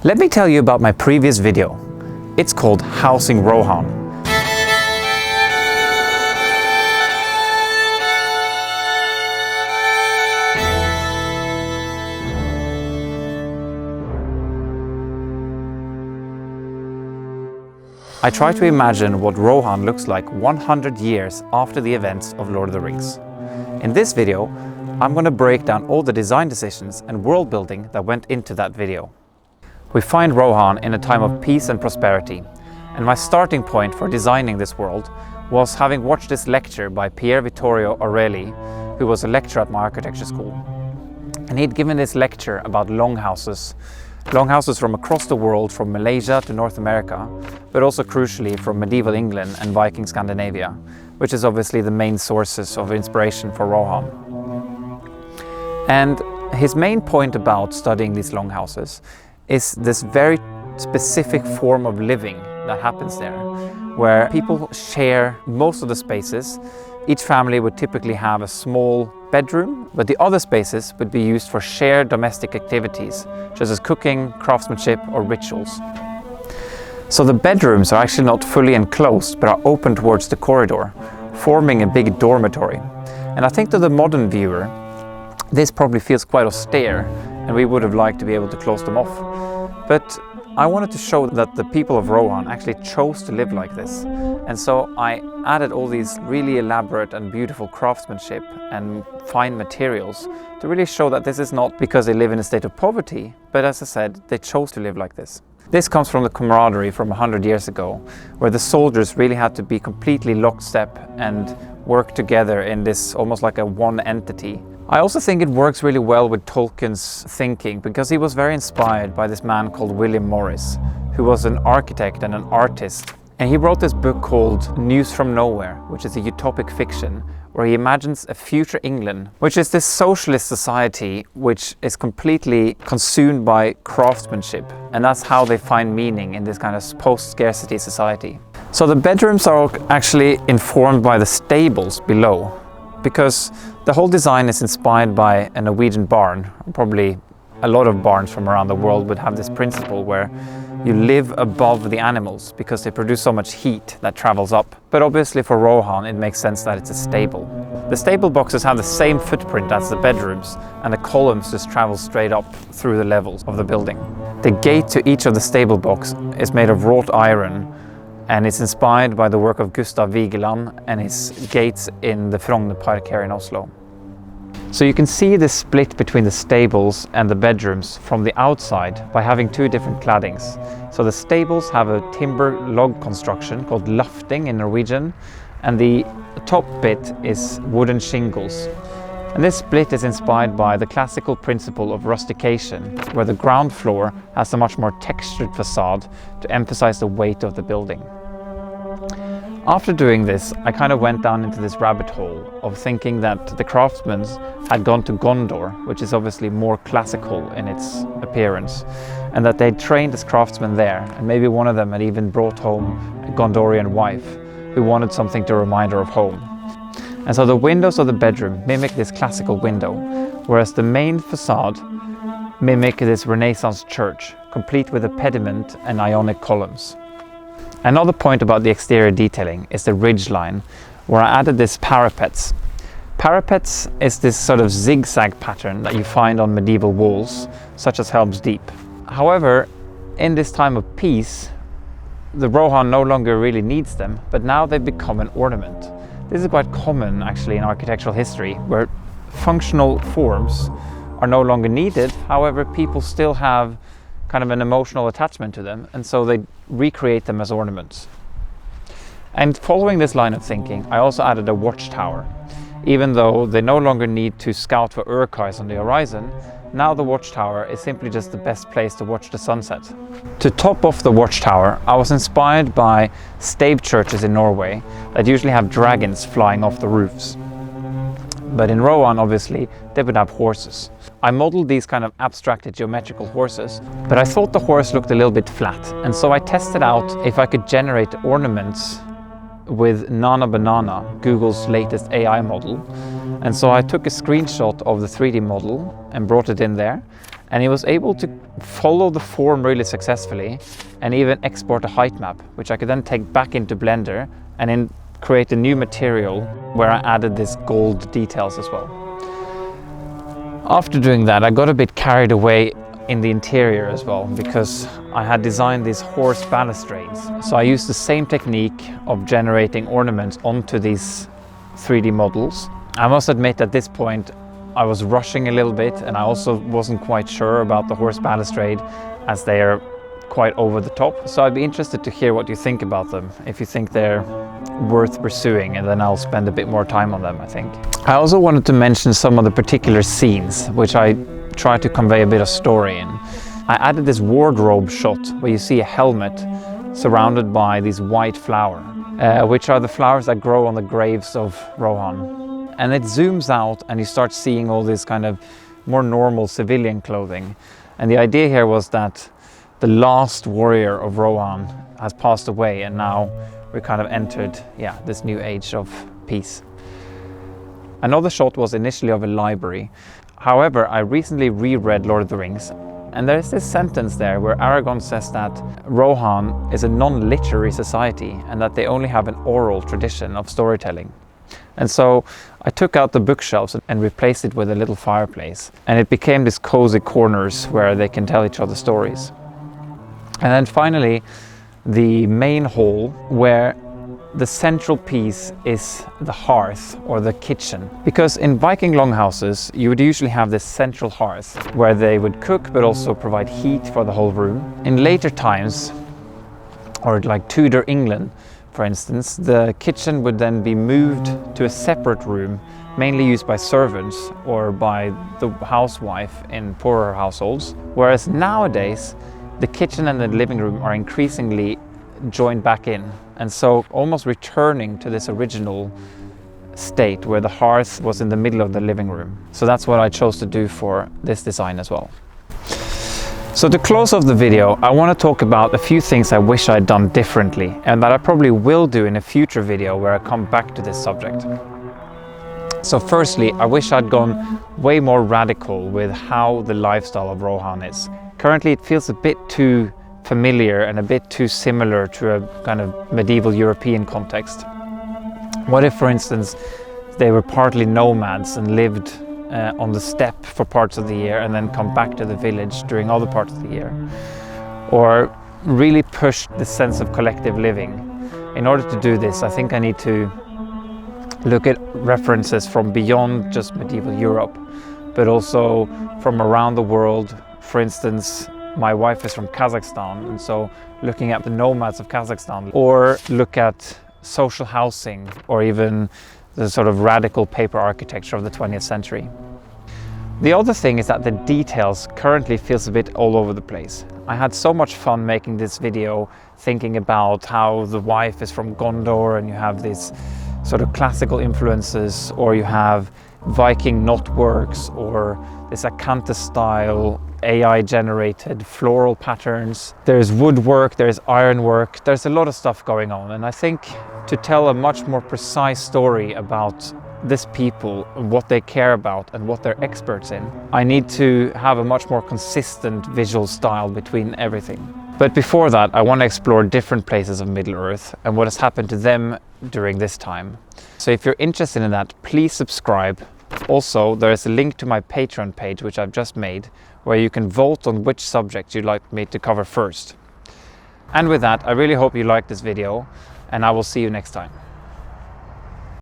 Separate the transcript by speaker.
Speaker 1: Let me tell you about my previous video. It's called Housing Rohan. I try to imagine what Rohan looks like 100 years after the events of Lord of the Rings. In this video, I'm going to break down all the design decisions and world building that went into that video. We find Rohan in a time of peace and prosperity, and my starting point for designing this world was having watched this lecture by Pier Vittorio Aureli, who was a lecturer at my architecture school. And he'd given this lecture about longhouses from across the world, from Malaysia to North America, but also crucially from medieval England and Viking Scandinavia, which is obviously the main sources of inspiration for Rohan. And his main point about studying these longhouses is this very specific form of living that happens there, where people share most of the spaces. Each family would typically have a small bedroom, but the other spaces would be used for shared domestic activities, such as cooking, craftsmanship, or rituals. So the bedrooms are actually not fully enclosed, but are open towards the corridor, forming a big dormitory. And I think to the modern viewer, this probably feels quite austere, and we would have liked to be able to close them off. But I wanted to show that the people of Rohan actually chose to live like this. And so I added all these really elaborate and beautiful craftsmanship and fine materials to really show that this is not because they live in a state of poverty, but as I said, they chose to live like this. This comes from the camaraderie from 100 years ago, where the soldiers really had to be completely lockstep and work together in this almost like a one entity. I also think it works really well with Tolkien's thinking, because he was very inspired by this man called William Morris, who was an architect and an artist. And he wrote this book called News from Nowhere, which is a utopic fiction, where he imagines a future England, which is this socialist society which is completely consumed by craftsmanship. And that's how they find meaning in this kind of post-scarcity society. So the bedrooms are actually informed by the stables below, because the whole design is inspired by a Norwegian barn. Probably a lot of barns from around the world would have this principle where you live above the animals because they produce so much heat that travels up. But obviously for Rohan it makes sense that it's a stable. The stable boxes have the same footprint as the bedrooms, and the columns just travel straight up through the levels of the building. The gate to each of the stable box is made of wrought iron, and it's inspired by the work of Gustav Vigeland and his gates in the Frogner Park here in Oslo. So you can see the split between the stables and the bedrooms from the outside by having two different claddings. So the stables have a timber log construction called lafting in Norwegian, and the top bit is wooden shingles. And this split is inspired by the classical principle of rustication, where the ground floor has a much more textured facade to emphasize the weight of the building. After doing this, I kind of went down into this rabbit hole of thinking that the craftsmen had gone to Gondor, which is obviously more classical in its appearance, and that they'd trained as craftsmen there, and maybe one of them had even brought home a Gondorian wife who wanted something to remind her of home. And so the windows of the bedroom mimic this classical window, whereas the main facade mimic this Renaissance church, complete with a pediment and Ionic columns. Another point about the exterior detailing is the ridge line, where I added this parapets. Parapets is this sort of zigzag pattern that you find on medieval walls, such as Helm's Deep. However, in this time of peace, the Rohan no longer really needs them, but now they become an ornament. This is quite common actually in architectural history, where functional forms are no longer needed. However, people still have kind of an emotional attachment to them, and so they recreate them as ornaments. And following this line of thinking, I also added a watchtower. Even though they no longer need to scout for urquhars on the horizon, now the watchtower is simply just the best place to watch the sunset. To top off the watchtower, I was inspired by stave churches in Norway that usually have dragons flying off the roofs. But in Rohan, obviously, they would have horses. I modeled these kind of abstracted geometrical horses, but I thought the horse looked a little bit flat, and so I tested out if I could generate ornaments with Nana Banana, Google's latest AI model. And so I took a screenshot of the 3D model and brought it in there, And he was able to follow the form really successfully and even export a height map, which I could then take back into Blender and then create a new material where I added this gold details as well. After doing that, I got a bit carried away in the interior as well, because I had designed these horse balustrades. So I used the same technique of generating ornaments onto these 3D models. I must admit at this point I was rushing a little bit, and I also wasn't quite sure about the horse balustrade, as they are quite over the top. So I'd be interested to hear what you think about them, if you think they're worth pursuing, and then I'll spend a bit more time on them, I think. I also wanted to mention some of the particular scenes which I try to convey a bit of story in. I added this wardrobe shot where you see a helmet surrounded by these white flowers, which are the flowers that grow on the graves of Rohan. And it zooms out and you start seeing all this kind of more normal civilian clothing. And the idea here was that the last warrior of Rohan has passed away, and now we kind of entered, this new age of peace. Another shot was initially of a library. However, I recently reread Lord of the Rings, and there's this sentence there where Aragorn says that Rohan is a non-literary society and that they only have an oral tradition of storytelling. And so I took out the bookshelves and replaced it with a little fireplace, and it became these cozy corners where they can tell each other stories. And then finally, the main hall, where the central piece is the hearth or the kitchen. Because in Viking longhouses, you would usually have this central hearth where they would cook but also provide heat for the whole room. In later times, or like Tudor England, for instance, the kitchen would then be moved to a separate room, mainly used by servants or by the housewife in poorer households. Whereas nowadays, the kitchen and the living room are increasingly joined back in, and so almost returning to this original state where the hearth was in the middle of the living room. So that's what I chose to do for this design as well. So to close off the video, I want to talk about a few things I wish I'd done differently, and that I probably will do in a future video where I come back to this subject. So firstly, I wish I'd gone way more radical with how the lifestyle of Rohan is. Currently it feels a bit too familiar and a bit too similar to a kind of medieval European context. What if, for instance, they were partly nomads and lived on the steppe for parts of the year and then come back to the village during other parts of the year? Or really push the sense of collective living. In order to do this, I think I need to look at references from beyond just medieval Europe, but also from around the world. For instance, my wife is from Kazakhstan, and so looking at the nomads of Kazakhstan, or look at social housing, or even the sort of radical paper architecture of the 20th century. The other thing is that the details currently feels a bit all over the place. I had so much fun making this video, thinking about how the wife is from Gondor and you have these sort of classical influences, or you have Viking knotworks, or this Acanthus style AI generated floral patterns. There's woodwork, there's ironwork, there's a lot of stuff going on. And I think to tell a much more precise story about this people, what they care about and what they're experts in, I need to have a much more consistent visual style between everything. But before that, I want to explore different places of Middle-earth and what has happened to them during this time. So if you're interested in that, please subscribe. Also, there is a link to my Patreon page, which I've just made, where you can vote on which subject you'd like me to cover first. And with that, I really hope you liked this video, and I will see you next time.